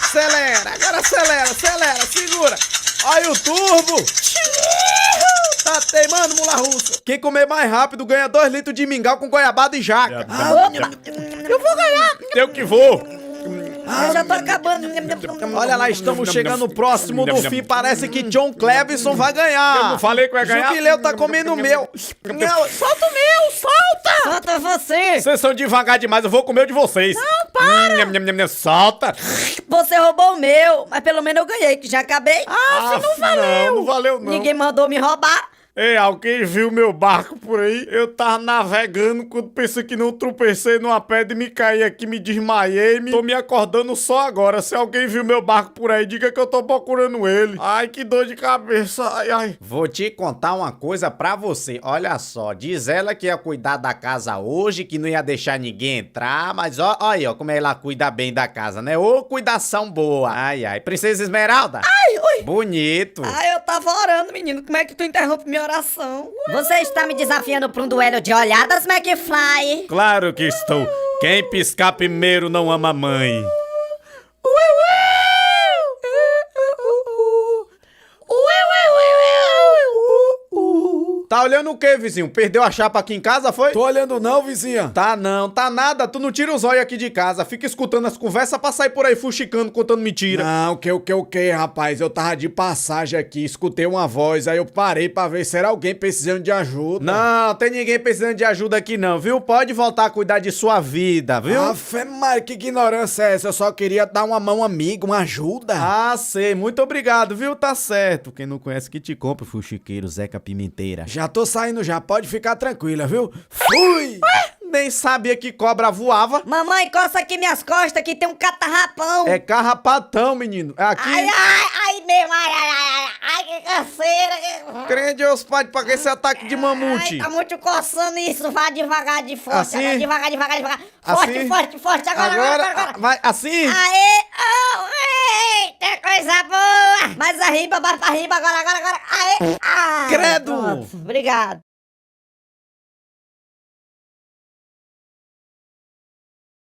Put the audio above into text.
Acelera, agora acelera, segura. Olha o turbo. Tá teimando, mula russa. Quem comer mais rápido ganha 2 litros de mingau com goiabada e jaca. Eu vou ganhar. Eu que vou. Eu já tô acabando. Olha lá, estamos chegando próximo do fim. Parece que John Cleveson vai ganhar. Eu não falei que eu ia ganhar? Jubileu tá comendo o meu. Solta o meu, solta! Solta você! Vocês são devagar demais, eu vou comer o de vocês. Não, para! Solta! Você roubou o meu, mas pelo menos eu ganhei, que já acabei. Não valeu. Não valeu não. Ninguém mandou me roubar. Ei, alguém viu meu barco por aí? Eu tava navegando quando pensei que não tropecei numa pedra e me caí aqui, me desmaiei. Tô me acordando só agora. Se alguém viu meu barco por aí, diga que eu tô procurando ele. Ai, que dor de cabeça. Ai, ai. Vou te contar uma coisa pra você. Olha só, diz ela que ia cuidar da casa hoje, que não ia deixar ninguém entrar, mas ó, olha aí, ó, como ela cuida bem da casa, né? Ô, cuidação boa. Ai, ai. Princesa Esmeralda? Ai, ui. Bonito. Ai, eu tava orando, menino. Como é que tu interrompe minha oração? Você está me desafiando pra um duelo de olhadas, McFly? Claro que estou. Quem piscar primeiro não ama a mãe. Tá olhando o quê, vizinho? Perdeu a chapa aqui em casa, foi? Tô olhando não, vizinha. Tá não, tá nada. Tu não tira os olhos aqui de casa. Fica escutando as conversas pra sair por aí fuxicando, contando mentira. Não, o que, rapaz? Eu tava de passagem aqui, escutei uma voz, aí eu parei pra ver se era alguém precisando de ajuda. Não, tem ninguém precisando de ajuda aqui não, viu? Pode voltar a cuidar de sua vida, viu? Afe Maria, que ignorância é essa? Eu só queria dar uma mão amiga, uma ajuda. Ah, sei. Muito obrigado, viu? Tá certo. Quem não conhece que te compra, fuxiqueiro Zeca Pimenteira. Já tô saindo já, pode ficar tranquila, viu? Fui! Nem sabia que cobra voava. Mamãe, coça aqui minhas costas que tem um catarrapão. É carrapatão, menino. É aqui. Ai, meu, ai, que canseira. Crê em Deus, pai, pra esse ataque de mamute. Ai, tá muito coçando isso, vai devagar, de forte, Assim? agora, devagar. Assim? Forte, agora. Vai, assim? Aê, eita, coisa boa. Mais arriba, agora. Aê, Credo. pronto, obrigado.